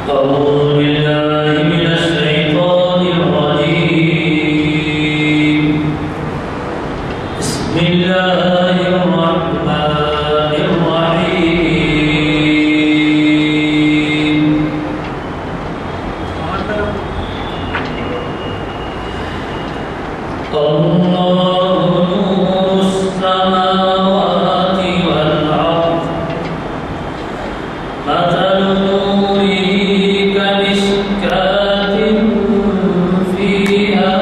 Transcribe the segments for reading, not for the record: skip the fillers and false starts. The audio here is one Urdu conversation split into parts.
أعوذ بالله من الشيطان الرجيم. بسم الله الرحمن الرحيم. الله نور السماوات والأرض مثل نوره كمشكاة فيها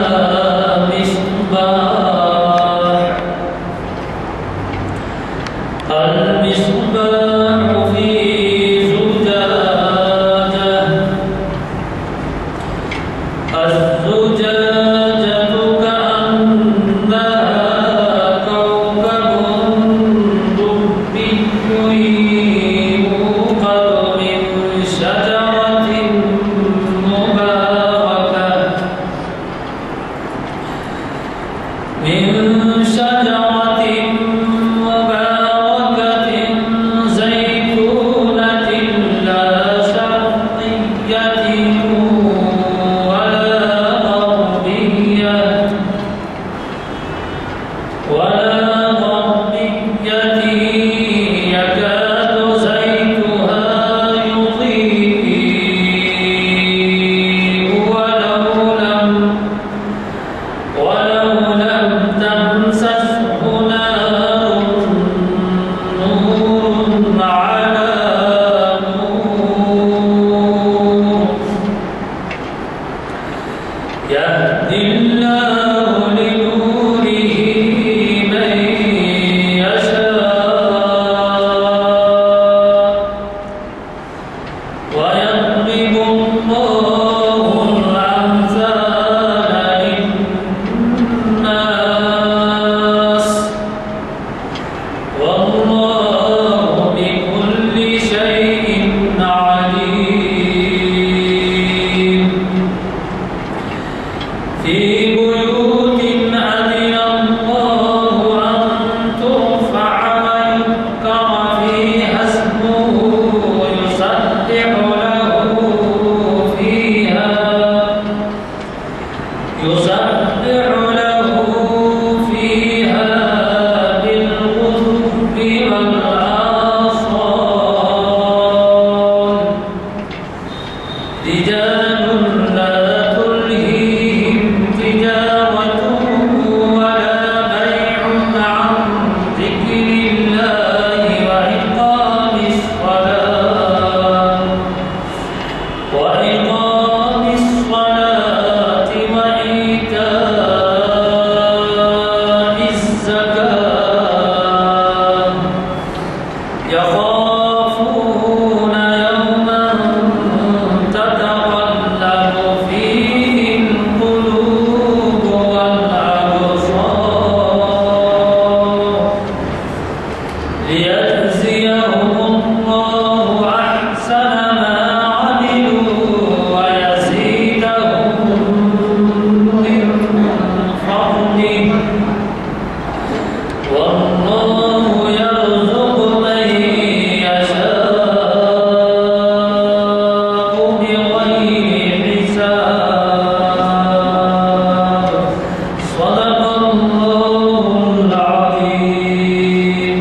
مصباح المصباح في زجاجة الزجاجة كأنها كوكب دري يوقد من شجرة مباركة زيتونة لا شرقية ولا غربية يكاد زيتها يضيء ولو لم تمسسه نار نور على نور يهدي الله لنوره من يشاء ويضرب الله الأمثال للناس والله بكل شيء عليم. في بيوت أذن الله أن ترفع ويذكر فيها اسمه يسبح له فيها بالغدو والآصال رجال لا تلهيهم تجارة ولا بيع عن ذكر الله وإقام الصلاة وإيتاء الزكاة يخافون يوما تتقلب فيه القلوب والأبصار ليجزيهم الله أحسن ما عملوا ويزيدهم من فضله والله يرزق من يشاء بغير حساب. صدق الله العظيم.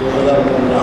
2015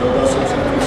1436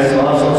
100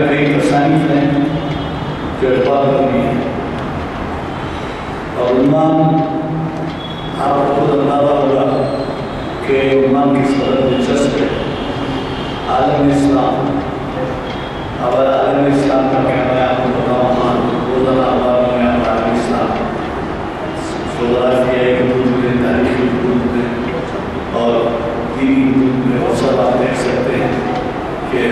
میں کئی تصانیف ہیں جو اخبار کرنی ہے، اور عنوان آپ کو خود اندازہ ہوگا کہ عنوان کس قدر دلچسپ ہے، عالم اسلام۔ اب عالم اسلام کا کہنا ہے، آپ کو بتاؤں روزانہ اخبار میں عالم اسلام جغرافیائی حدود میں، تاریخی حدود میں اور دینی حدود میں وہ سب آپ دیکھ سکتے ہیں کہ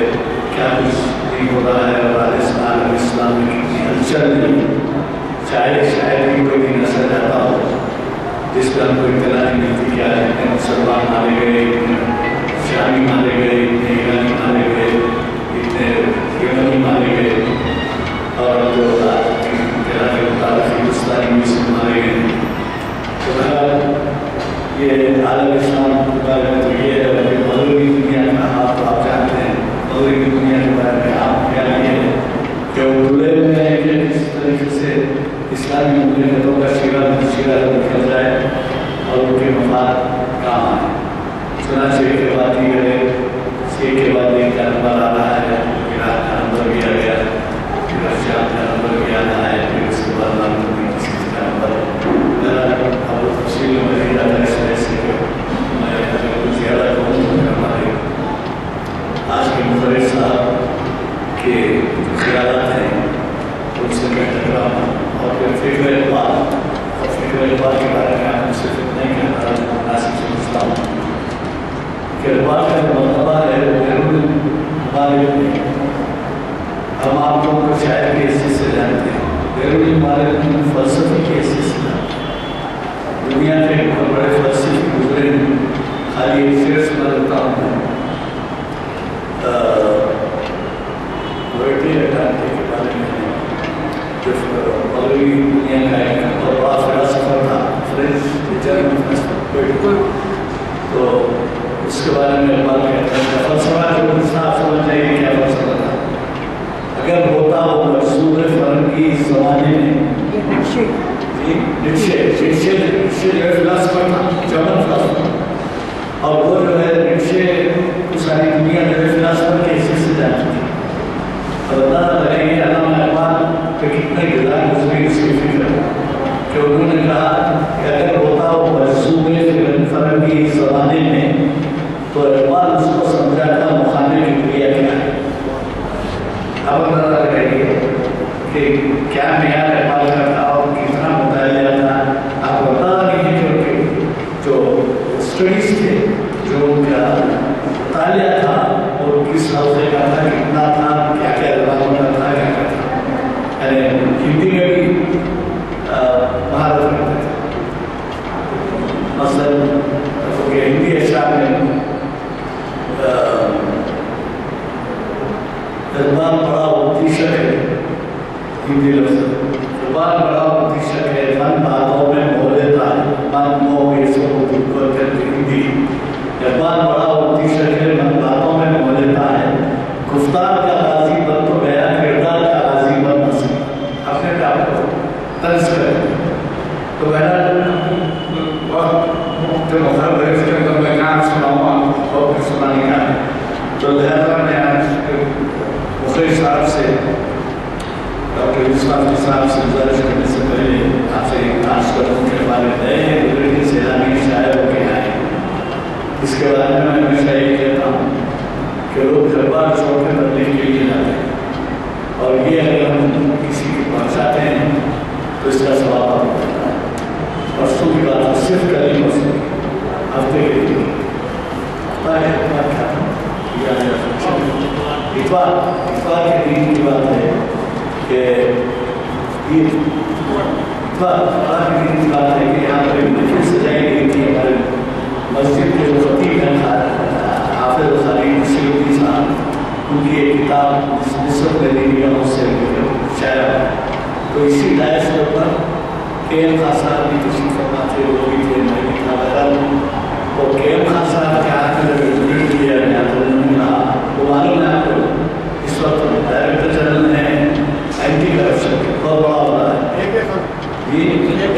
کیا کچھ نہیں ہو رہا ہے، اور عالم اسلام میں کتنی ہلچل نہیں، شاید ہی کوئی دن ایسا جاتا ہو جس پہ ہم کو اطلاع نہیں ملتی کہ آج اتنے مسلمان مارے گئے، اتنے شامی مارے گئے، اتنے ایرانی مارے گئے، اتنے یمنی مارے گئے، اور جو اطلاع کے مطابق ہندوستانی مسلم مارے گئے۔ تو بہرحال یہ عالم اسلام کے بارے میں تو یہ ہے کہ مغربی دنیا کا حال تو آپ جانتے ہیں، مغربی دنیا کے بارے میں آپ کیا یہ ہے کہ وہ دلے میں ہے کہ کس طریقے سے اسلامی مملکتوں کا شیرہ نکل جائے اور ان کے مفاد کام آئے۔ چنانچہ کے بعد ایک کے بعد ایک جانور آ رہا ہے، عراق کا نمبر بھی آ گیا، پھر شام کا نمبر بھی آنا ہے، پھر اس کے بعد کسی کا نمبر اب تفصیل میں نہیں جاتا، اس وجہ سے میں اگر کچھ زیادہ کہوں تو ہمارے آج کے مدرس صاحب کے خیالات ہیں ان سے میں ٹکرا ہوں، اور پھر فکر اقبال کے بارے میں آپ سے نہیں کہتا، مناسب سمجھتا ہوں کہ اقبال کا جو مرتبہ ہے وہ بیرون ممالک میں، ہم آپ لوگوں کو شاعر کی حیثیت سے جانتے ہیں، بیرون ممالک میں فلسفے کی حیثیت سے جانتے ہیں۔ دنیا کے بہت بڑے فلسفے گزرے ہیں، خالی ایک شعر سنا دیتا ہوں ورٹی اٹانٹے کے بارے میں، جو مغربی دنیا کا ایک بہت بڑا فلسفہ تھا، فرینچ جرمن فلسفہ، تو اس کے بارے میں بات کہتے ہیں فلسفہ جو انسان سمجھ جائے گی کیا فلسفہ تھا اگر ہوتا وہ مرسوم فرنگی زمانے میں، نیچے جو ہے فلسفہ تھا، جرمن فلسفہ، اور وہ جو ہے نیچے ساری دنیا جو ہے فلسفہ کے حصے سے جانتی تھی۔ اور اندازہ لگیں گے علامہ اقبال پہ کتنے گزار گزری اس کی فکر کہ انہوں نے کہا کہ اگر ہوتا وہ مرسوم فرنگی زمانے میں تو اقبال اس کو سمجھا تھا مخانے کی کریا کیا ہے۔ اب اندازہ لگیں گے کہ کیا معیار اقبال کا تھا اور کتنا مطالعہ تھا، آپ کو اندازہ نہیں ہے کہ جو اسٹڈیز تھے، جو ان کا مطالعہ تھا اور کس حوصے کا تھا، کتنا تھا، کیا کیا زبانوں کا تھا، کیا کیا تھا، یعنی ہندی میں بھی مہارت رکھتے تھے۔ مثلاً ہندی اشعار میں اقبال بڑا متیشک ہے، ہندی لفظ اقبال بڑا متیشک ہے، فن باتوں میں مو لیتا ہے، من مو یہ سب ہندی اقبال بڑا متیشک ہے، من باتوں میں مو لیتا ہے، گفتار کا غازی بن تو گیا، کردار کا غازی بن نہ سکتا، اپنے آپ کو طرز کریں۔ تو بہرحال جو مخرب ہے اس کے اندر میں نام سناؤں اور پھر سنانے کا ہے، تو لہذا میں آج مخرج صاحب سے ڈاکٹر یوسف صاحب سے گزارش کرنے سے پہلے آپ سے ایک ناش کروں کے بارے میں نئے گزرے سیلانی شاعر ہو کے آئے، اس کے بارے میں ہمیشہ یہ کہتا ہوں کہ لوگ دربار چھوڑ کے تبلیغ کے لیے جاتے ہیں، اور یہ اگر ہم کسی کو پہنچاتے ہیں تو اس کا ثواب آپ کو ہوتا ہے۔ پرسوں کی بات ہے، صرف کل پرسوں ہفتے کے لیے اتوار کے دن کی بات ہے کہ اتوار کے دن کی بات ہے کہ یہاں پر محفل سجائی گئی تھی ہمارے مسجد کے جو خطیب ہیں حافظ خلیل سیوطی صاحب، ان کی ایک کتاب نسبت دینی سے شاعر، تو اسی دائز کے اوپر کے ایم خان صاحب بھی تشریف فرما تھے، وہ بھی تھے، میں بھی تھا بہرحال، اور کے ایم خان صاحب کے ہاتھ میں جو ٹویٹ کیا گیا تو انہوں نے کہا وہ معلوم ہے آپ کو اس وقت ڈائریکٹر جنرل ہیں اینٹی کرپشن بہت بڑا ہو رہا ہے جی،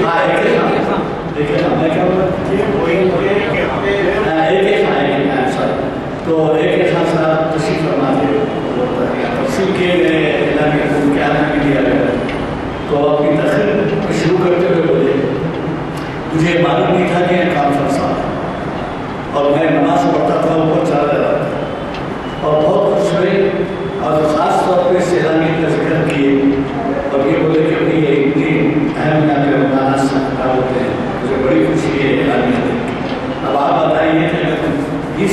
ہاں ایک خان دیکھیں میں کیا بولا تو ایک خان صاحب تشریف فرما تھے، تفصیل کیے گئے 20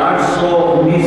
819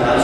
4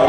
8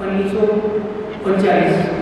1939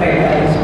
45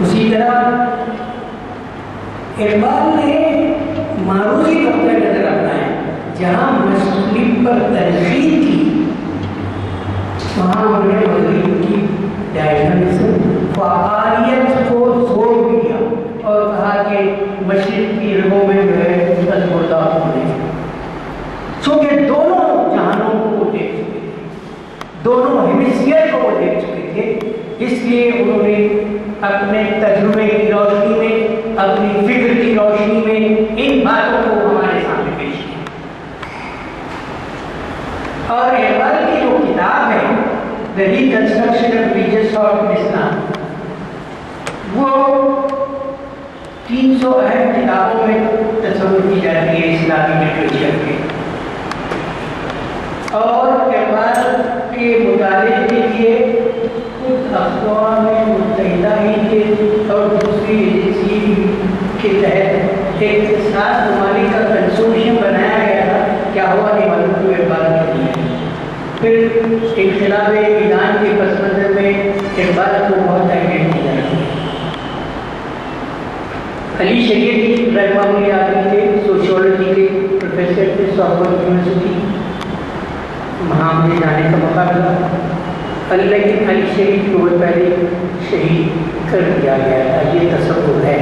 اسی طرح اقبال نے معروضی نقطۂ نظر اپنایا، جہاں مصنف پر تنقید کی وہاں انہوں نے مغرب کی ڈائنامزم فعالیت کو زور دیا اور کہا کہ مشرق کی رگوں میں جو ہے تذکردہ ہونے چونکہ دونوں جہانوں کو وہ دیکھ چکے تھے، دونوں ہیمسفیئر کو وہ دیکھ چکے تھے، اس لیے انہوں نے اپنے تجربے کی روشنی میں، اپنی فکر کی روشنی میں ان باتوں کو ہمارے سامنے پیش کیا۔ اور اقبال کی جو کتاب ہے The Reconstruction of Religious Thought in Islam، وہ 300 اہم کتابوں میں تصور کی جاتی ہے اسلامی لٹریچر کے، اور اقبال کے مطالعے کے لیے خود اقوام متحدہ ہی کے اور دوسری ایجنسی کے تحت ایک 7 ممالک کا کنسورشیم بنایا گیا تھا، کیا ہوا نہیں معلوم، تو اقبال کے لیے پھر انقلاب ایران کے پس منظر میں اقبال کو بہت اہمیت دی جاتی ہے۔ علی شریعت رحمہ اللہ آدمی تھے، سوشیولوجی کے پروفیسر تھے، سافورتھ یونیورسٹی، وہاں مجھے جانے کا موقع ملا، لیکن علی شریف کو پہلے شہید کر دیا گیا تھا، یہ تصور ہے۔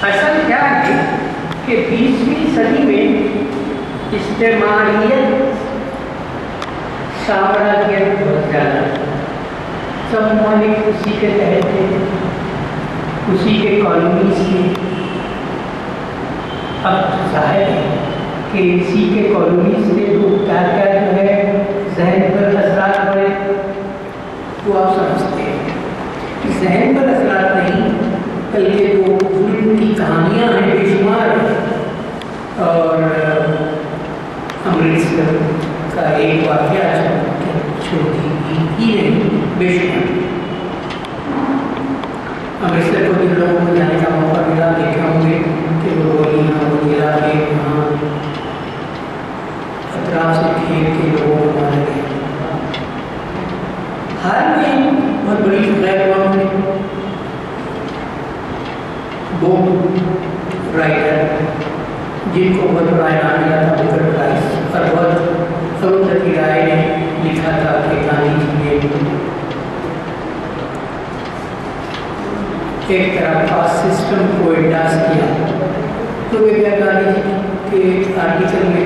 اصل کیا ہے کہ 20ویں صدی میں استعماریت، سامراجیت بہت زیادہ، سب ممالک اسی کے تحت تھے، اسی کے کالونیز تھے۔ اب ظاہر ہے کہ اسی کے کالونیز سے تو کیا کیا جو ہے ذہن پر اثرات پڑے، وہ آپ سمجھتے ہیں۔ ذہن پر اثرات نہیں بلکہ وہ ظلم کی کہانیاں ہیں بے شمار، اور امرتسر کا ایک واقعہ چھوٹی ہی نہیں بے شمار۔ امرتسر کو جن لوگوں کو جانے کا موقع ملا، دیکھا ہوں گے کہ وہ گولیاں وغیرہ کے وہاں اطراف سے کھیل کے لوگوں کو مارا گیا۔ حال میں بہت بڑی غیر معمولی بک رائٹر جن کو بہت بڑا انعام ملا تھا، بکر پرائز، اور بہت ارونڈھتی رائے نے لکھا تھا کہ گاندھی جی نے ایک طرح کا سسٹم کو انڈاس کیا۔ تو یہ کیا گاندھی جی کے آرٹیکل میں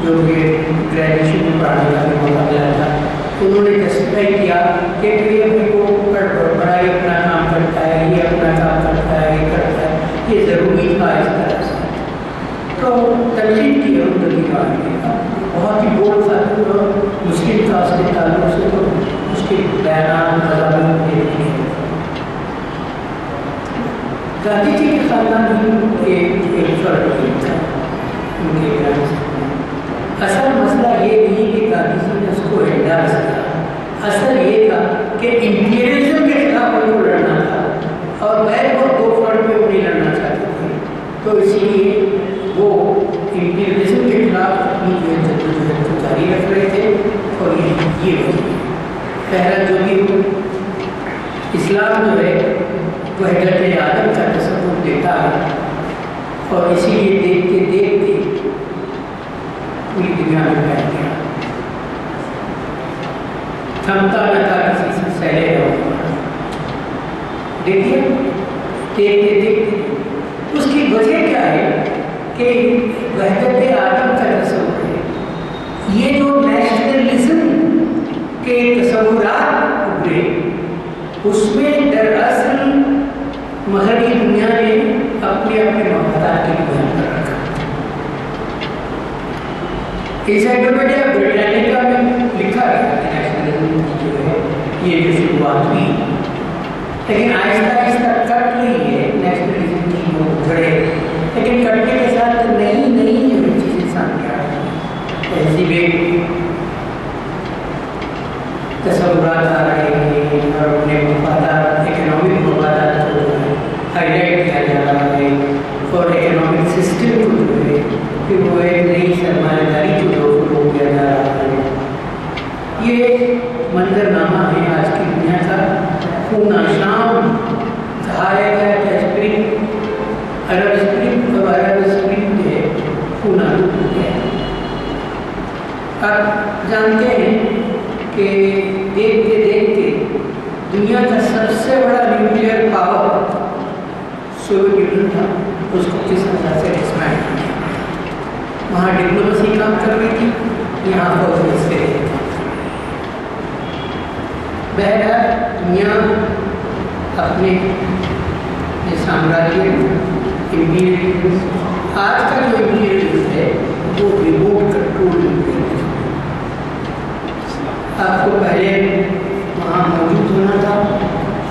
جو کہ گریجویشن میں پڑھانے کا بھی موقع ملا تھا، انہوں نے جسٹیفائی کیا کہ یہ اپنے کو پڑھائی اپنا کام کرتا ہے، یہ اپنا کام کرتا ہے، یہ کرتا ہے، یہ ضروری تھا اس طرح سے۔ تو تنقید کی ارونڈھتی رائے نے بہت ہی بول تھا اور مسلم کاسٹ کے تعلق سے تو اس کے بیانات مضامین دیتی ہیں۔ گاندھی جی کے خاندان بھی ایک فرق نہیں تھا ان کے گھر سے۔ اصل مسئلہ یہ نہیں کہ گاندھی جی نے اس کو انڈاس کیا، اصل یہ تھا کہ امپیریلزم کے خلاف ان کو لڑنا تھا، اور غیر وہ 2 فرنٹ پہ وہ نہیں لڑنا چاہتے تھے، تو اسی لیے وہ امپیریلزم کے خلاف اپنی جو ہے جدوجہد کو جاری رکھ رہے تھے۔ اور یہ وجہ پہلا جو بھی اسلام جو ہے وہ حضرت آدم کا تصور دیتا ہے، اور اسی لیے دیکھتے دیکھتے پوری دنیا میں پھیل گیا، تھمتا نہ تھا کسی سے سہلے ہو۔ دیکھیے دیکھتے دیکھتے اس کی وجہ کیا ہے کہ وحدت عالم کا تصور ہے، یہ جو نیشنلزم کے تصورات ابھرے اس میں دراصل مغربی دنیا نے اپنے اپنے مفادات کے لیے بیان کر رکھا۔ انسائکلوپیڈیا بریٹانیکا میں لکھا گیا کہ نیشنلزم کی جو ہے یہ جو شروعات ہوئی، لیکن آہستہ آہستہ کٹ رہی ہے نیشنلزم کی وہ جڑیں، لیکن کٹنے کے ساتھ نئی نئی جو چیزیں سامنے آ رہی ہیں، تہذیبیں، تصورات آ رہے ہیں، اور اپنے مفادات، اکنامک مفادات کو ہائی لائٹ کیا جا رہا ہے، اور اکنامک سسٹم کو جو ہے پھر وہ ایک نئی سرمایہ داری کو لوگ کیا جا رہا ہے۔ یہ منظرنامہ ہے آج کی دنیا کا. خون شام کہایا گیا کہ اسپرنگ عرب اسپرنگ اور عرب اسپرنگ جو ہے خون آلود ہو گیا. آپ جانتے ہیں کہ دیکھتے دیکھتے دنیا کا سب سے بڑا نیوکلیئر پاور سوویت یونین تھا، اس کو کس طرح سے ڈسمینٹل کیا. وہاں ڈپلومسی کام کر رہی تھی، یہاں فوجی سے بہرحال دنیا اپنے سامراجی امپیریل آج کا جو امپیریل ہے وہ ریموٹ کنٹرول امپیریل. آپ کو پہلے وہاں موجود ہونا تھا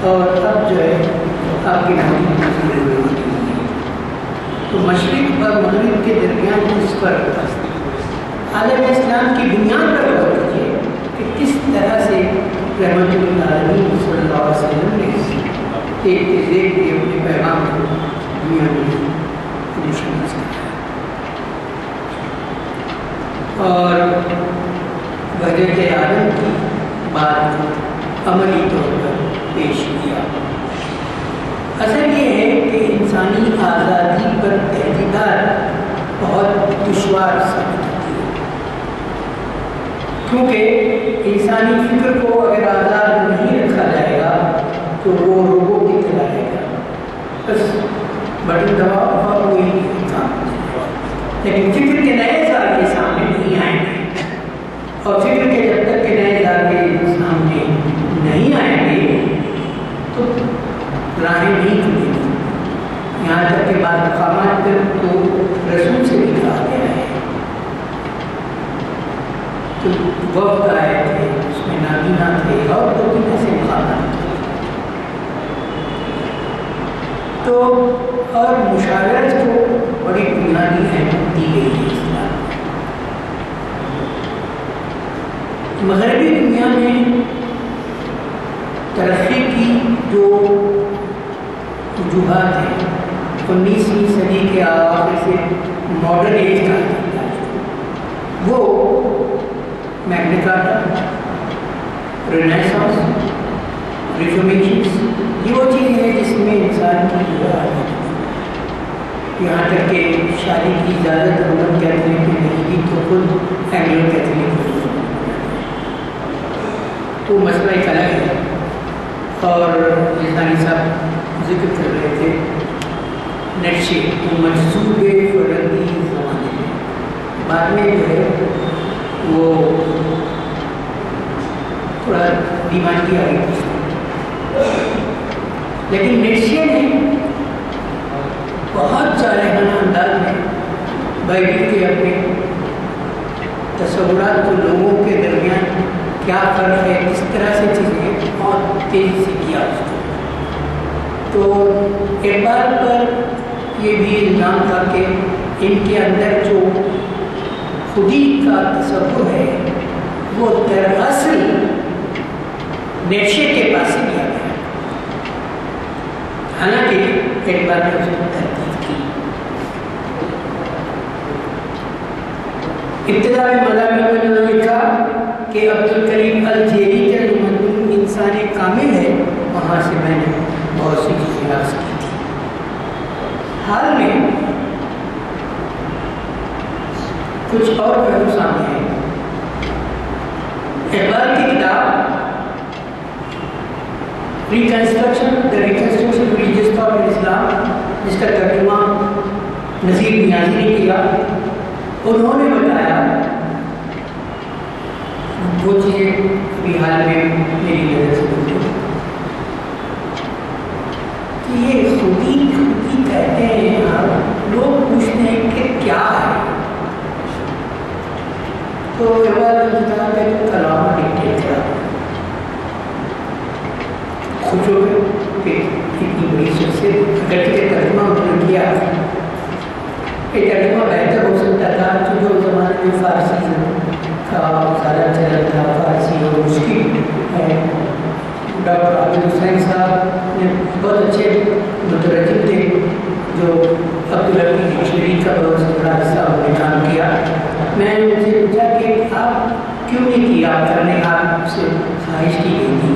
اور اب جو ہے آپ کی موجودگی ہوتی ہے. تو مشرق اور مغرب کے درمیان اس پر عالم اسلام کی بنیاد پر غور کیجیے کہ کس طرح سے رحمت للعالمین صلی اللہ علیہ وسلم نے ایک کے اپنے پیغام کو دنیا میں مشمول کیا اور وحدت عالم کی بات کو عملی طور پر پیش کیا. اصل یہ ہے کہ انسانی آزادی پر تحقیقات بہت دشوار ثابت ہوتی ہے، کیونکہ انسانی فکر کو اگر آزاد نہیں رکھا جائے گا تو وہ روبو کی طرح رہے گا، بس بٹن دباؤ اور وہی کام. لیکن فکر کے نئے زاویے سامنے نہیں آئیں گے، اور فکر کے جب تک کہ نئے زاویے سامنے نہیں آئیں گے تو راہیں نہیں کھلیں گی. یہاں تک کہ بعض مقامات پر تو رسول سے بھی کہا گیا ہے. تو وقت آئے تھے، اس میں نابینا تھے اور دو تین ایسے مقامات تھے. تو اور مشاورت کو بڑی بنیادی اہمیت دی گئی ہے اسلام میں. مغربی دنیا میں ترقی کی جو وجوہات ہیں 19ویں صدی کے آخر سے ماڈرن ایج کا وہ میگنا کارٹا، رینیسانس، ریفارمیشنز، یہ وہ چیزیں ہیں جس میں انسان کی ضرورت. یہاں تک کہ شادی کی اجازت رومن کیتھولک میں نہیں دی تو خود اینگلو کیتھولک میں. تو مسئلہ ایک الگ ہے. اور جیسانی صاحب ذکر کر رہے تھے نیٹشے منصوبے فرنگی زمانے میں، بعد میں جو ہے وہ تھوڑا دیوانگی آ گئی تھی، لیکن نیٹشے نے بہت جارحانہ انداز میں بائبل کے اپنے تصورات کو لوگوں کے درمیان کیا فرق ہے، کس طرح سے چیزیں بہت تیزی سے کیا اس کو. تو ایک بار پر یہ بھی الزام تھا کہ ان کے اندر جو خودی کا تصور ہے وہ دراصل نیٹشے کے پاس ہی لیا گیا. حالانکہ ایک بار میں اس کو تحقیق کی. ابتدا میں مضامین میں لکھا کہ عبدالکریم الجیری کا جو مضمون انسان کامل ہے وہاں سے میں نے بہت سی چیزیں حاصل کی تھی. حال میں کچھ اور پہلو سامنے ہیں. اقبال کی کتاب ریکنسٹرکشن ریلیجیس تھاٹ ان اسلام، جس کا ترجمہ نذیر نیازی نے کیا، انہوں نے بتایا وہ چیزیں ابھی حال میں میری نظر سے گزری کہ یہ خودی کہتے ہیں. لوگ پوچھتے ہیں کہ کیا ہے، تو اقبال نے کہا کہ کلام ڈکٹیٹ کرا. خوش ہو گئے کہ اتنی بڑی شخصیت اگر کہ ترجمہ انہوں نے کیا. یہ ترجمہ بہتر ہو سکتا تھا کہ جو زمانے میں فارسی کا زیادہ چلن تھا، فارسی اور مشکل ہے. ڈاکٹر عابد حسین صاحب نے بہت اچھے مترجم تھے جو عبدالحمید ڈکشنری کا بہت بڑا حصہ انہوں نے کام کیا. میں نے ان سے پوچھا کہ آپ کیوں نہیں کیا، آپ کرنے آپ سے خواہش کی گئی تھی،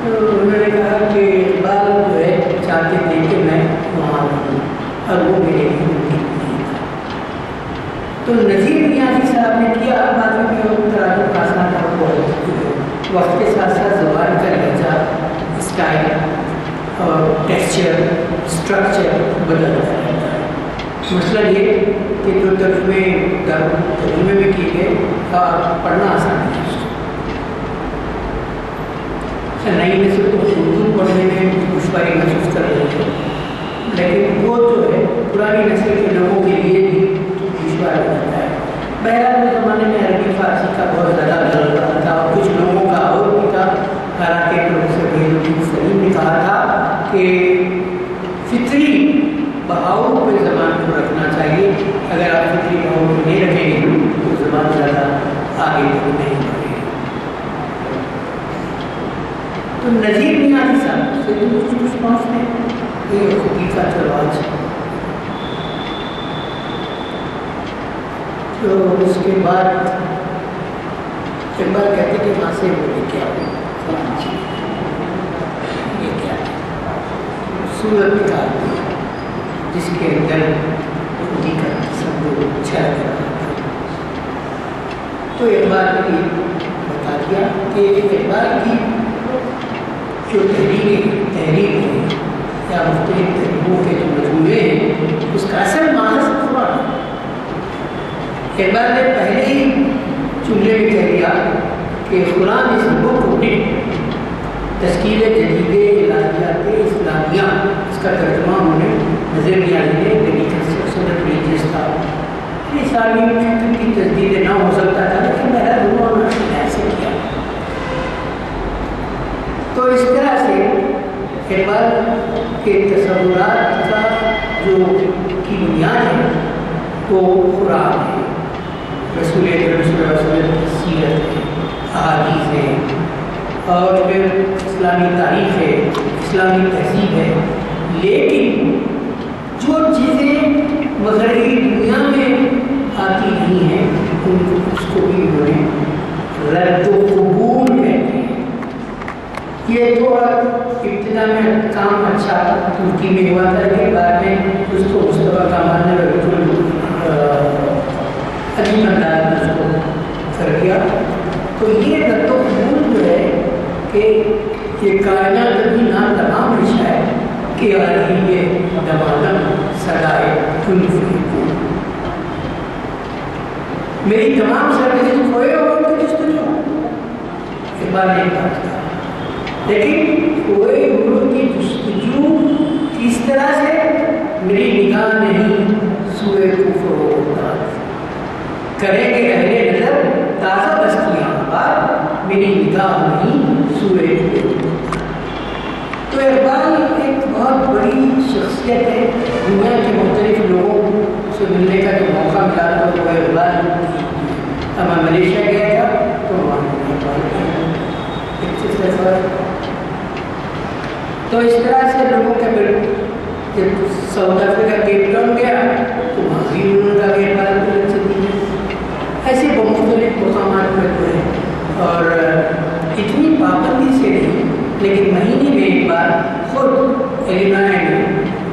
تو انہوں نے کہا کہ اقبال جو ہے چاہتے تھے کہ میں وہاں رہوں، اور وہ میرے لیے ممکن نہیں تھا۔ تو نذیر نیازی صاحب نے کیا، بعد میں بھی تراجم آسان تھا، وقت کے ساتھ ساتھ زبان کا لہجہ، اسٹائل اور ٹیکسچر، اسٹرکچر بدلتا رہتا ہے۔ مسئلہ یہ کہ جو ترجمے میں کی گئے پڑھنا آسان ہے، نئی نسل کو اردو پڑھنے میں دشواری محسوس کر رہی ہے، لیکن وہ جو ہے پرانی نسل کے لوگوں کے لیے بھی دشوار ہو جاتا ہے۔ بہرحال اس زمانے میں عربی فارسی کا بہت زیادہ غلبہ تھا، اور کچھ لوگوں کا اور بھی تھا، حالانکہ پروفیسر وحید الدین سلیم نے کہا تھا کہ فطری بہاؤ پہ زبان کو رکھنا چاہیے، اگر آپ فطری بہاؤ کو نہیں رکھیں گے تو زبان زیادہ آگے تک نہیں بڑھے گی۔ تو نذیر نیازی صاحب سے کچھ پہنچتے ہیں، یہ خودی کا رواج ہے۔ تو اس کے بعد ایک بار کہتے کہ وہاں سے وہ کیا یہ کیا سورت کا جس کے اندر خودی کا سب چھا کر رہا تھا۔ تو ایک بار بھی بتا دیا کہ ایک بار کی جو تحریر ہے یا مختلف تحریروں کے جو مجموعے ہیں، اس کا اصل معنی قرآن۔ اقبال نے پہلے ہی جملے میں کہہ دیا کہ قرآن اس بک رٹن تشکیل جدید الہیات اسلامیہ، اس کا ترجمہ انہوں نے نذیر نیازی نے ریلیجیس تھا، اسلامی فکر کی تجدید نہ ہو سکتا تھا، لیکن بہرحال انہوں نے ایسے کیا۔ تو اس طرح سے اقبال کے تصورات کا جو کی بنیاد ہے وہ قرآن ہے، رسول اکرم صلی اللہ علیہ وسلم کی سیرت ہے، احادیث ہے، اور پھر اسلامی تاریخ ہے، اسلامی تہذیب ہے۔ لیکن جو چیزیں مغربی دنیا میں آتی نہیں ہیں اس کو بھی انہوں نے رد و قبول کہتے ہیں۔ یہ تھوڑا ابتدا میں کام اچھا ترکی میں ہوا تھا، لیکن بعد میں اس کو مصطفیٰ کمال نے بالکل عجیب انداز میں اس کو کر دیا۔ تو یہ رد و قبول جو ہے کہ یہ کائنات ابھی نہ تمام رشا ہے کہ علی یہ دمادم سدائے کن فیکون، میری تمام سروسز کھوئے اور تو جستجو اقبال نے بات کہا، لیکن کھوئے امور کی جستجو کس طرح سے؟ میری نگاہ نہیں سوئے کفر و اطاعت کریں گے اہل نظر تازہ بستیاں آباد، میری نگاہ نہیں سوئے کفر۔ تو اقبال ایک بہت بڑی شخصیت ہے، دنیا کے مختلف لوگوں سے ملنے کا جو موقع ملا تھا وہ اقبال کی۔ اب میں ملیشیا گیا تھا تو وہاں تو اس طرح سے لوگوں کے جب ساؤتھ افریقہ کیپ ٹاؤن گیا تو وہاں بھی انہوں نے اقبال کو لچ دی، ایسے مختلف مقامات پر ہوئے، اور اتنی پابندی سے نہیں، لیکن مہینے میں ایک بار خود ایلینوائے میں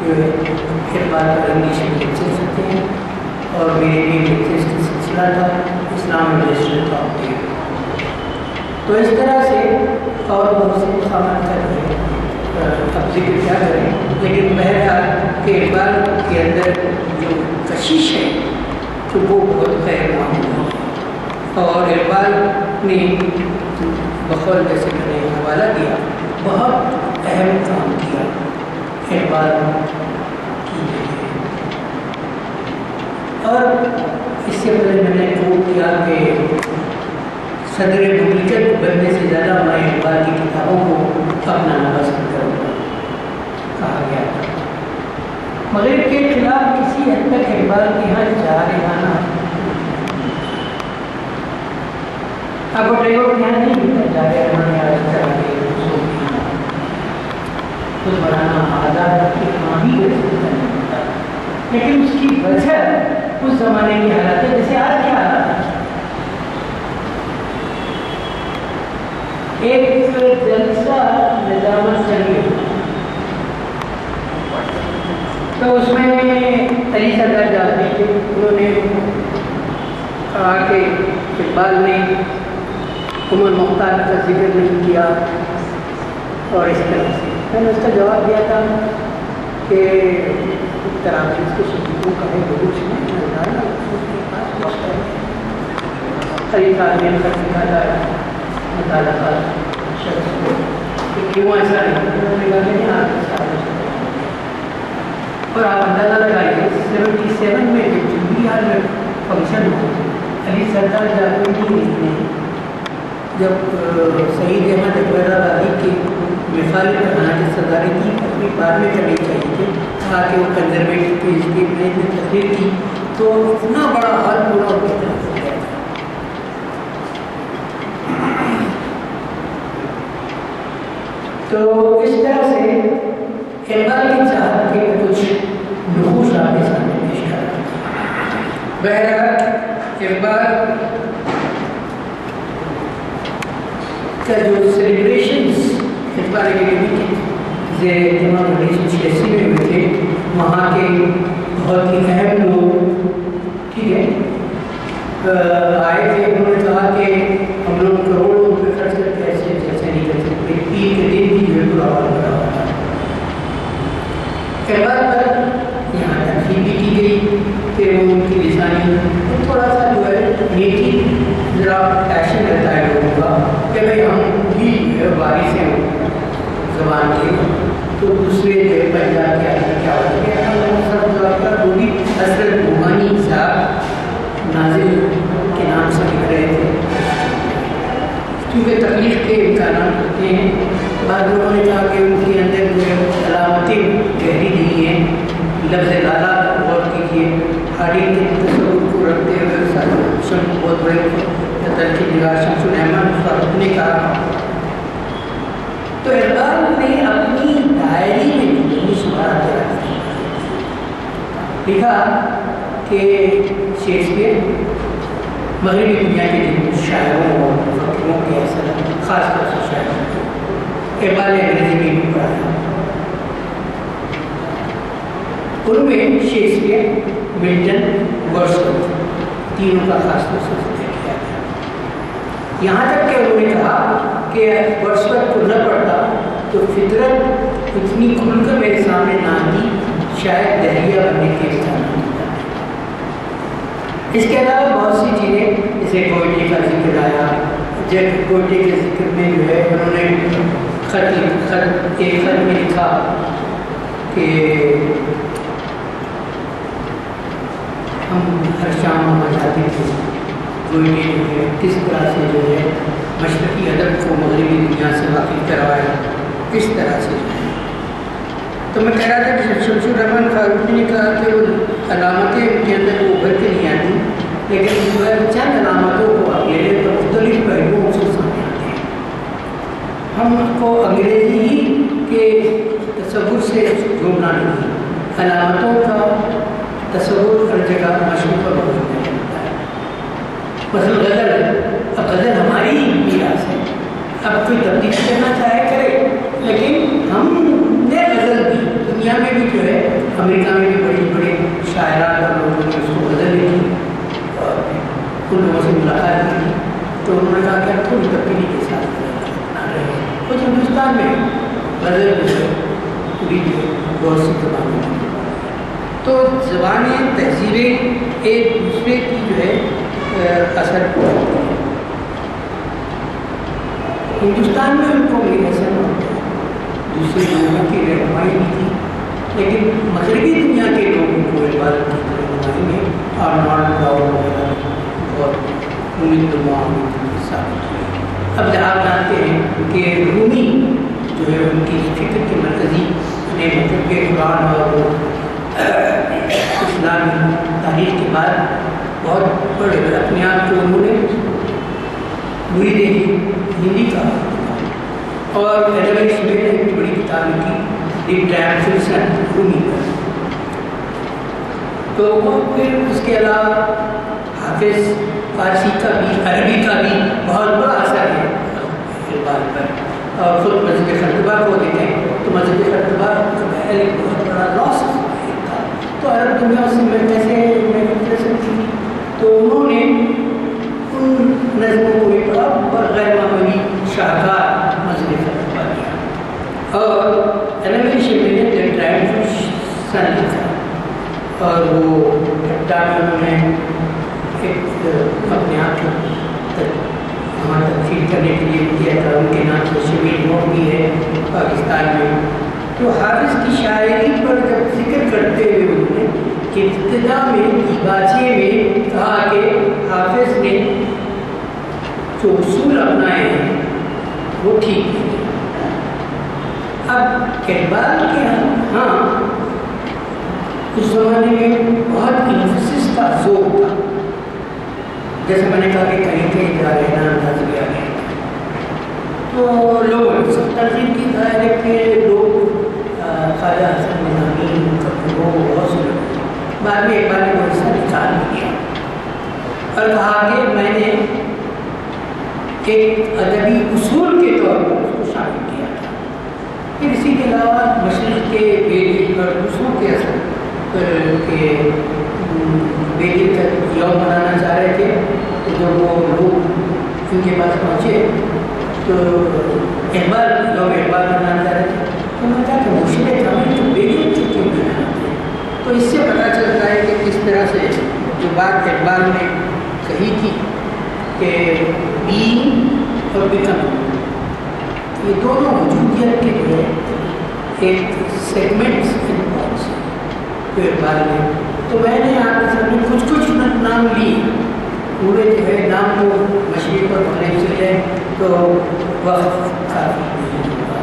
جو ہے اقبال پر انگلش میں لیکچرز ہوتے ہیں، اور میرے بھی لیکچرز کا سلسلہ تھا اسلام انڈسٹریل کا ہوتے ہیں۔ تو اس طرح سے اور بہت سے مقامات کا جو ہے اب ذکر کیا کریں، لیکن بہرحال کہ اقبال کے اندر جو کشش ہے تو وہ بہت خیر معمول ہے، اور اقبال نے بقول جیسے میں نے حوالہ دیا بہت اہم کام کیا اقبال کی۔ اور اس سے پہلے میں نے کوٹ کیا کہ صدر مملکت بننے سے زیادہ میں اقبال کی کتابوں کو اپنانا پسند کروں گا کہا گیا تھا۔ مغرب کے خلاف کسی حد تک اقبال کے یہاں جارحانہ اب ٹیگور کے یہاں نہیں ملتا جارحانہ خود بنانا آزاد کے یہاں بھی ملتا، لیکن اس کی وجہ اس زمانے کی حالت ہے، جیسے آج کیا حالت ہے، ایک جلسہ نظامت چلی تو اس میں علی صدر جاتے تھے، انہوں نے کہا کہ اقبال نے عمر مختار کا ذکر نہیں کیا اور اس طرح سے میں نے اس کا جواب دیا تھا کہ تراکیز کے شکیوں کا ہے بلوچ میں علی صاحب نے مطالعہ شخص کو کہ کیوں ایسا نہیں اور آپ اندازہ لگائیے 77 میں جب ہار میں فنکشن ہو علی سردار جاوید نے جب سعید احمد اکبر آبادی کی مثال بنا کے صدارت کی اپنی بعد میں کرنی چاہیے تھی، کہا کہ وہ کنزرویٹو پیج کی میں نے تصویر کی تو اتنا بڑا حال پورا ہو گیا تھا۔ تو اس طرح سے اقبال کی چاہت کے کچھ نقوش آپ کے سامنے پیش کر رہا ہوں۔ بہرحال اقبال کا جو سیلیبریشنز اقبال اکیڈمی کے زیر اہتمام 1986 میں ہوئے تھے، وہاں کے بہت ہی اہم لوگ ٹھیک ہے آئے تھے، انہوں نے کہا کہ ہم لوگ کروڑوں روپے خرچ کر کے ایسے نہیں کر سکتے، پیر کے دن بھی جو ہے پورا حال بڑا ہوتا ہے۔ اقبال پر یہاں تنقید بھی کی گئی کہ وہ ان کی لسانی تھوڑا سا جو ہے نیکی ذرا پیشن رہتا ہے لوگوں کا کہ بھائی ہم بھی وارث ہیں زبان کے، تو دوسرے جو ہے پنجاب کے آدمی کیا ہوتا ہے وہ بھی حضرت روحانی صاحب ناظم کے نام سے لکھ رہے تھے کیونکہ تخلیق کے امکانات ہوتے ہیں۔ بعض لوگوں نے کہا کہ ان کے اندر جو ہے علامتیں گہری نہیں ہیں، لفظ لالا غور کیجیے، ہاڑی کے تصور کو رکھتے ہوئے شمس بہت بڑے قطر کی نگاہ شمس الرحمن فاروق نے کہا۔ تو اقبال نے اپنی ڈائری میں شمارہ لکھا کہ شیکسپیئر مغربی دنیا کے جن شاعروں اور فقیروں کے اثر خاص طور سے شاعروں اقبال نے انگریزی میں بھی پڑھایا، ان میں شیکسپیئر، ملٹن، ورڈسورتھ تینوں کا خاص طور سے ذکر کیا گیا، یہاں تک کہ انہوں نے کہا کہ ورڈسورتھ کو نہ پڑھتا تو فطرت اتنی کھل کر میرے سامنے نہ آتی، شاید دہلیہ بننے کے امکان ہوتا ہے۔ اس کے علاوہ بہت سی چیزیں جیسے کوئٹے کا ذکر آیا، جب کوئٹے کے ذکر میں جو ہے انہوں نے ایک خط میں لکھا کہ ہم ہر شام وہاں جاتے تھے، کوئٹے جو ہے کس طرح سے جو ہے مشرقی ادب کو مغربی دنیا سے واقف کروایا، اس طرح سے جو ہے۔ تو میں کہہ رہا تھا کہ شمس الرحمن فاروقی نے کہا کہ وہ علامتیں ان کے اندر وہ ابھر کے نہیں آتی، لیکن جو ہے چند علامتوں کو اکیلے پر مختلف پہلوؤں سے سامنے آتے ہیں۔ ہم کو انگریزی کے تصور سے جوڑنا نہیں، علامتوں کا تصور ہر جگہ مشہور پر موجود ہے۔ مثلا غزل ہے، اب غزل ہماری میراث ہے، اب کوئی تبدیل کرنا چاہے کرے، لیکن ہم نے غزل بھی دنیا میں بھی جو ہے امریکہ میں بھی بڑی بڑے شاعران اور لوگوں نے اس کو غزل لکھی اور ان لوگوں سے ملاقات کی، تو انہوں نے کہا کہ اب تھوڑی تبدیلی کے ساتھ آ رہے ہیں۔ کچھ ہندوستان میں غزل جو ہے پوری جو ہے بہت سی زبانیں ہیں، تو زبانیں تہذیبیں ایک دوسرے کی جو ہے اثر پڑتی ہے۔ ہندوستان میں ان کو میرے اثر دوسرے لوگوں کی رہنمائی بھی تھی، لیکن مغربی دنیا کے لوگوں کو عبادت کی رہنمائی میں آرنالڈ براؤن وغیرہ اور ثابت ہوئی۔ اب جب آپ جانتے ہیں کہ رومی جو ہے ان کی فکر کے مرکزی نے مطلب کہ قرآن اور اسلامی تاریخ کے بعد بہت بڑے اپنے آپ کو انہوں نے مرید ہندی کا اور ایڈوائس میں ایک بڑی کتاب کی دی ٹرانسلیشن رومی پر، تو وہ پھر اس کے علاوہ حافظ فارسی کا بھی عربی کا بھی بہت بڑا اثر ہے اقبال پر اور خود مسجد خرطبہ کو دیکھیں تو مسجد خرطبہ ایک بہت بڑا لاس تھا، تو عرب دنیا سے میں کیسے تھی، تو انہوں نے ان نظموں کو بھی پڑھا، غیر معمولی شاہکار مسجد خرطبہ کیا، اور علامہ شبلی نے دی ٹرائب ٹو سن لکھا، اور وہ انہوں نے ایک اپنے آپ کو ہمارا تفصیل کرنے کے لیے کیا تھا، ان کے نام سے شبیل نوٹ بھی ہے پاکستان میں۔ تو حافظ کی شاعری پر جب ذکر کرتے ہوئے انہوں نے ابتدا میں باچے میں کہا کہ حافظ نے جو اصول اپنائے ہیں وہ ٹھیک ہے۔ اب اقبال کے ہاں اس زمانے میں بہت انفسس کا زور تھا، جیسے میں نے کہا کہ کہیں کہیں جا رہنا انداز لیا گیا، تو لوگوں نے سب ترجیح کی ظاہر ہے کہ لوگ خواجہ حسن نظامی وہ بہت سے لوگ بعد میں اقبال نے وہ حصہ نکال دیا اور کہا کہ میں نے ایک ادبی اصول کے طور پر اس کو شامل کیا تھا۔ پھر اسی کے علاوہ مشرق کے بیدی اور دوسروں کے اثر کہ بیدی تک یوم منانا چاہ رہے تھے، تو جب وہ لوگ ان کے پاس پہنچے تو اقبال یوم اقبال منانا چاہ رہے تھے، تو میں کہا کہ مشرق ہمیں تو بیدی تک کیوں مناتے ہیں۔ تو اس سے پتہ چلتا ہے کہ کس طرح سے جو بات اقبال نے کہی تھی کہ بین اور بیکم، یہ دونوں وجودیت کے جو ہے ایک سیگمنٹس جو اقبال نے، تو میں نے آپ کے سامنے کچھ نام لی، پورے جو ہے نام کو مشرق اور مغرب سے لیں تو وقت کافی نہیں ہوگا۔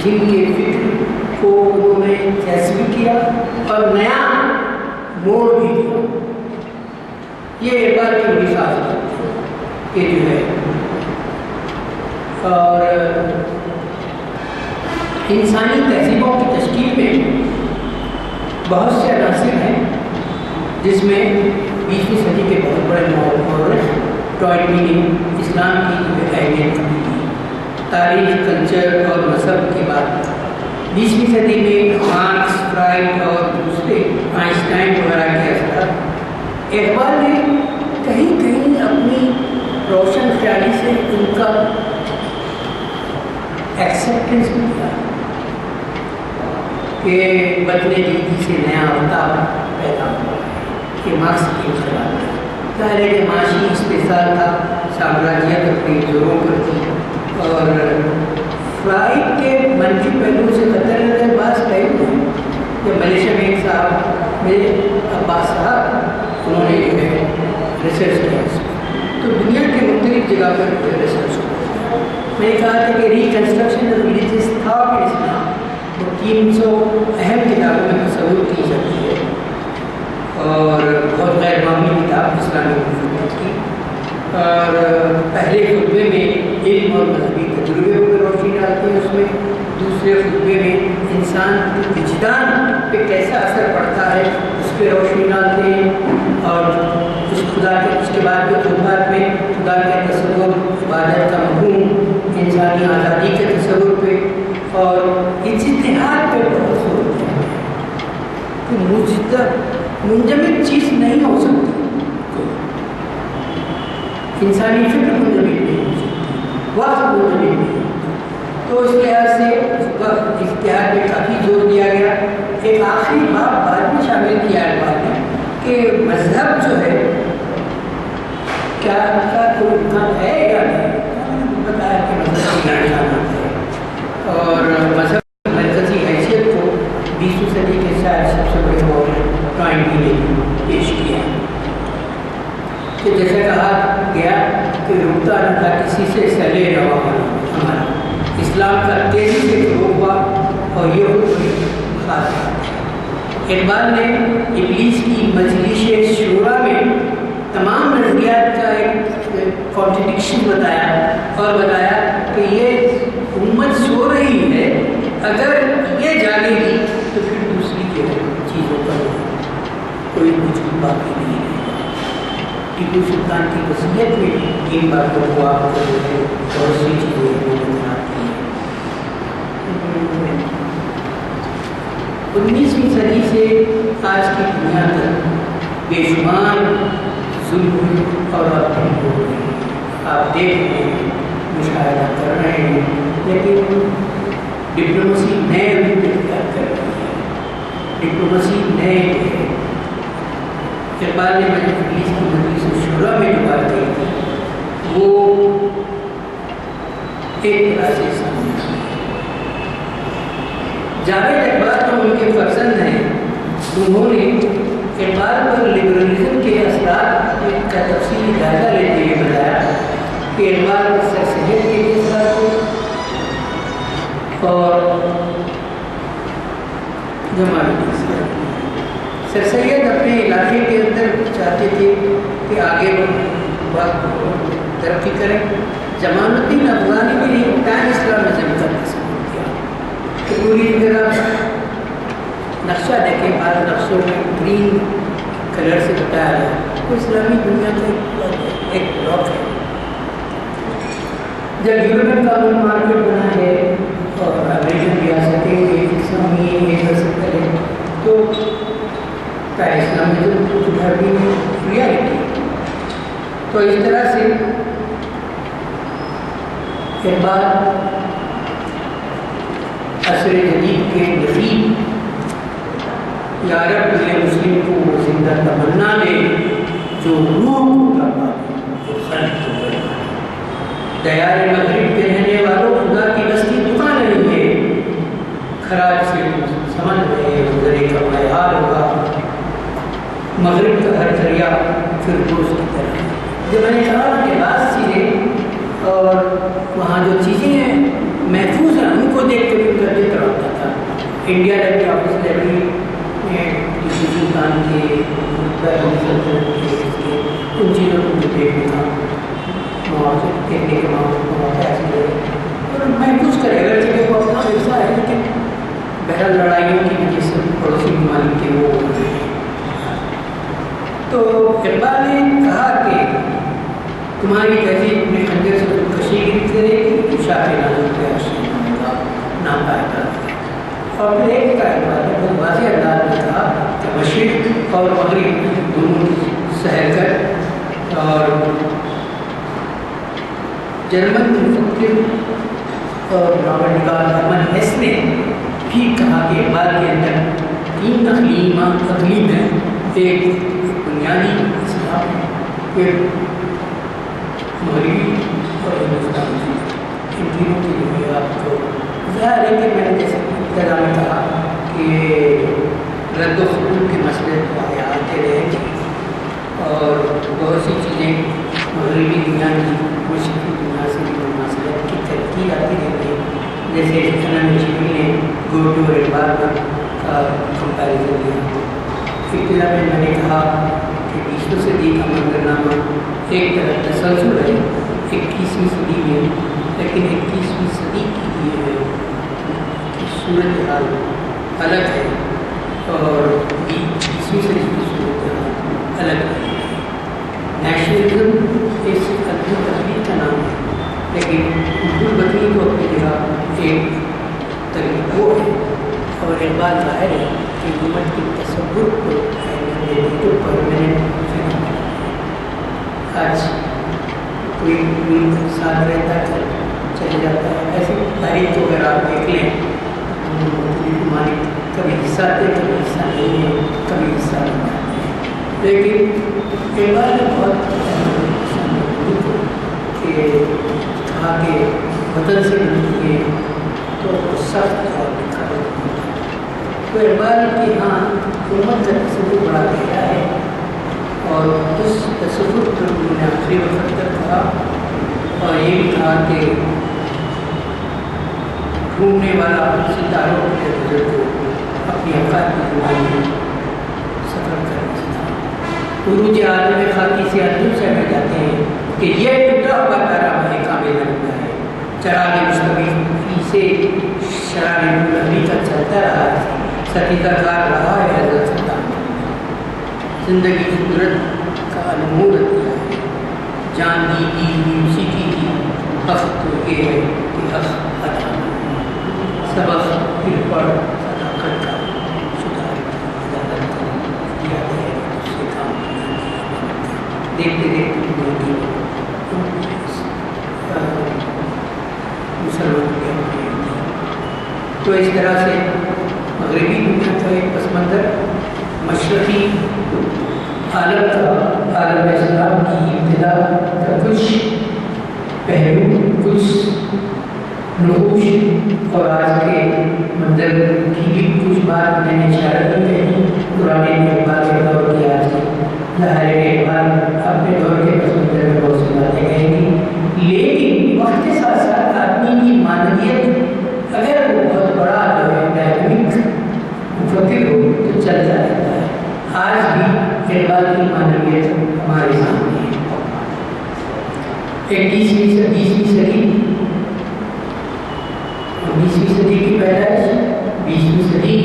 ٹھیک کے فکر کو انہوں نے جذب کیا اور نیا موڑ بھی دیا، یہ اقبال کی بڑی خاص یہ جو ہے۔ اور انسانی تہذیبوں کی تشکیل میں بہت سے عناصر ہیں، جس میں 20ویں صدی کے بہت بڑے مورخ ٹوائنٹی نے اسلام کی اہمیت کی، تاریخ، کلچر اور مذہب کے بعد 20ویں صدی میں مارکس، فرائڈ اور دوسرے آئنسٹائن وغیرہ کے اثرات، اقبال نے کہیں کہیں اپنی روشن خیالی سے ان کا ایکسیپٹنس بھی کیا کہ بدلے ریتی سے نیا آفتاب پیدا ہوا کہ مارکس کی خیال ہے، ظاہر ہے کہ معاشی استحصال تھا، سامراجیت اپنے زوروں پر تھی، اور فرائڈ کے منفی پہلو سے قطر بعض پہلو ہیں۔ جب ملیشیا میں ایک صاحب میرے عباس صاحب انہوں نے جو ہے ریسرچ کیا اس پر، تو دنیا کے مختلف جگہ پر ریسرچ ہوا، میں نے کہا تھا کہ reconstruction of religious thought in Islam 300 اہم کتابوں میں تصور کی جاتی ہے، اور بہت غیر معمولی کتاب اسلامی حکومت کی، اور پہلے خطبے میں علم اور مذہبی تجربے پر روشنی ڈالتے ہیں، اس میں دوسرے خطبے میں انسان کے وجدان پہ کیسا اثر پڑتا ہے اس پہ روشنی ڈالتے ہیں، اور اس کے بعد کے خطبات میں خدا کے تصور، عبادت کا مفہوم، انسانی آزادی کے تصور پہ اور اجتہاد پہ بہت زور دیا کہ منجمد چیز نہیں ہو سکتی، انسانی فکر منجمد نہیں ہو سکتی، وقت منجمد نہیں ہوتا، تو اس لحاظ سے وقت اجتہاد پہ کافی زور دیا گیا۔ ایک آخری بات بعد میں شامل کیا اقبال نے کہ مذہب جو ہے کیا کا کوئی امکان ہے یا نہیں، بتایا کہ مذہب کی نشانات ہے، اور مذہب مرکزی حیثیت کو 20ویں صدی کے شاید سب سے بڑے مورخ ٹوائنٹی نے پیش کیا کہ جیسے کہا گیا کہ رکتا نہ تھا کسی سے سلے روا ہمارا، اسلام کا تیزی سے فروغ ہوا، اور یہ بڑی خاص بات ہے۔ اقبال نے ابلیس کی مجلس شورا میں تمام نظریات کا ایک کانٹرڈکشن بتایا، اور بتایا کہ یہ امت سو رہی ہے، اگر یہ جاگے گی تو پھر دوسری جو چیزوں پر کوئی وجود باقی نہیں ہے۔ ٹیپو سلطان کی وصیت میں ان باتوں کو آپ کو جو ہے بہت سی چیزیں نظر آتی ہیں۔ 19ویں صدی سے آج کی دنیا تک بے شمار ظلم اور آپریشن ہو رہے ہیں، آپ دیکھ رہے ہیں، مشاہدہ کر رہے ہیں، لیکن ڈپلومسی نئے روپ اختیار کر رہی ہے۔ ڈپلومسی نئے ہے۔ اقبال نے مجلس کی مجلس الشورا میں جو بات کی تھی وہ ایک طرح سے سامنے آئی۔ جاوید اقبال تو ان کے فرزند ہیں، انہوں نے اقبال پر لبرلزم کے اثرات کا تفصیلی جائزہ لیتے ہوئے بتایا کہ اقبال سر سید کے اثرات تھے اور جماعت کے اثرات۔ سر سید اپنے علاقے کے اندر چاہتے تھے کہ آگے وقت ترقی کریں۔ جمال الدین افغانی نے ایک پین اسلامزم کا تصور کیا کہ پوری طرح نقشہ دیکھیں، بعض نقشوں میں گرین کلر سے بتایا گیا، وہ اسلامی دنیا کا ایک بلاک ہے۔ جب یورپین قانون مارکیٹ بنا ہے اور امریکن ریاستیں ایک اسلامی ایک حصہ کریں تو اسلامزم کو گھر بھی ریالٹی۔ تو اس طرح سے اقبال عصر جدید کے نظیر یا عرب دل مسلم کو وہ زندہ تمنا دے جو روح کا جو خلق کو بنا۔ دیار مغرب کے رہنے والوں، خدا کی بستی دکان نہیں ہے، خراج سے سمجھ رہے گزرے کا معیار ہوگا، مغرب کا ہر ذریعہ پھر دوست کی طرح۔ جب میں نے کہا کہ بعض چیزیں اور وہاں جو چیزیں محفوظ ہیں ان کو دیکھ کے ان کا ذکر ہوتا تھا۔ انڈیا لیبری آفس لائبریری میں ٹیپو سلطان کے ان چیزوں کو دیکھنا دیکھنے کے مواقع ایسے اور محفوظ کرے اگر چیزیں کو اپنا ویسا ہے، لیکن بہرحال لڑائیوں کی وجہ سے پڑوسی ممالک کے وہ تو اقبال نے کہا کہ تمہاری تہذیب میں خنجر سے خودکشی گری کرے گی، شاہ نازم کے عرشی کا نام پائے۔ اور پھر ایک کا اقبال نے بہت واضح انداز میں کہا کہ مشرق اور مغرب دونوں سحر کر اور جرمن مفکر اور ناول نگار ہرمن ہیس نے بھی کہا کہ اقبال کے اندر 3 اقلیم ہیں، ایک بنیادی اسلام ہے، پھر مغربی اور ہندوستانی۔ ان تینوں کی جو ہے آپ کو ظاہر ہے کہ میں نے جیسے ابتدا میں کہا کہ رد و قبول کے مسئلے آتے رہے گی اور بہت سی چیزیں مغربی دنیا کی مشرقی دنیا سے بھی مناسبت کی ترقی آتی رہتی ہے، جیسے فنان شبی نے گوٹو اور اقبال کا کمپیریزن دیا۔ ابتدا میں نے کہا کہ 20ویں صدی کا منظرنامہ ایک طرح تسلسل ہے 21ویں صدی میں، لیکن 21ویں صدی کی یہ صورتحال الگ ہے اور 20ویں صدی کی صورتحال الگ ہے۔ نیشنلزم اس ادبی تحریک کا نام ہے، لیکن غربتی کو اپنی جگہ ایک تحریک وہ ہے اور اقبال ظاہر ہے کہ حکومت کے تصور کو آج کوئی ساتھ رہتا ہے چلے جاتا ہے۔ ایسی تاریخ کو اگر آپ دیکھ لیں مالک کبھی حصہ دے کبھی حصہ نہیں ہے، کبھی حصہ نہیں ہے، لیکن اقبال نے بہت کہ کہا کہ وطن سے ملتی ہے تو سخت اور تو اقبال کے یہاں حکومت کا تصور بڑا گہرا ہے اور اس تصور پر انہوں نے آخری وقت تک کہا اور یہ بھی کہا کہ ڈھونڈنے والا ستاروں کے نظر کو اپنی اوقات کی زبانی سفر کرنا چاہتا۔ عروج عالم خاکی سے اندر میں جاتے ہیں کہ یہ ٹوٹا ہوا تارا بھائی کامل لگتا ہے، چراغ مشتبہ سے شرار نبی کا چلتا رہا ہے، ستیدہ کار رہا ہے حضرت سلطان، زندگی قدرت کا انمول دیا ہے۔ جان دی اسی کی تھی حق تو یہ ہے کہ حق ادا سبق پھر پڑھ صداقت کا سدھار عدالت کا کیا گیا اس سے کام دیکھتے دیکھتے مسلمان تو اس طرح سے مغربی دنیا کا ایک پس منظر مشرقی عالم کا عالم اسلام کی ابتدا کا کچھ پہلو کچھ نقوش اور آج کے منظر کی بھی کچھ بات میں نے اشارہ کی ہے پرانے اقبال کے دور کی آج ظاہر اقبال اپنے دور کے پس منظر میں بہت سی باتیں کہیں گی لیکن وقت کے ساتھ ساتھ آدمی کی معنویت اگر وہ بہت بڑا جو ہے ڈائنامک مفکر ہو تو چلتا رہتا ہے آج بھی اقبال کی معنویت ہمارے سامنے ہے بیسویں صدی 19ویں صدی کی پیدائش 20ویں صدی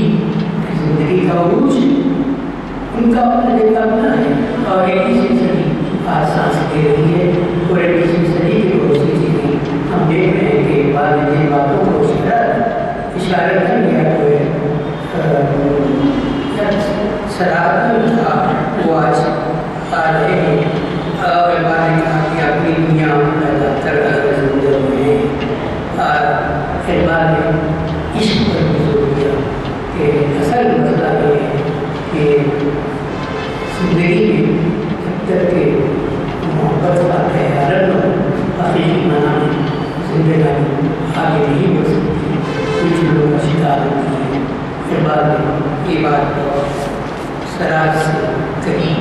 زندگی کا عروج ان کا اپنا جگہ اپنا ہے اور 21ویں صدی آج سانس دے رہی ہے اور 21ویں صدی کی بہت سی چیزیں ہم دیکھ رہے ہیں کہ بعد میں جن باتوں کو اشارہ کر دیا جو ہے شرارت تھا وہ آج آ رہے ہیں اور اقبال نے کہا کہ اپنی دنیا پیدا کر رہے ہیں اقبال نے عشق پر بھی زور دیا کہ اصل مسئلہ یہ ہے کہ زندگی میں جب تک کہ محبت کا حیرت ہو حقیقی معنی میں زندگی آگے نہیں بڑھ سکتی کچھ لوگوں کا شکار ہوتی ہے اقبال نے یہ بات بہت سراج سے کہی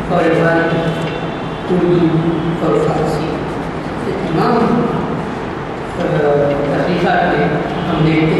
اور اقبال نے اردو اور فارسی تمام تحقیقات میں ہم دیکھتے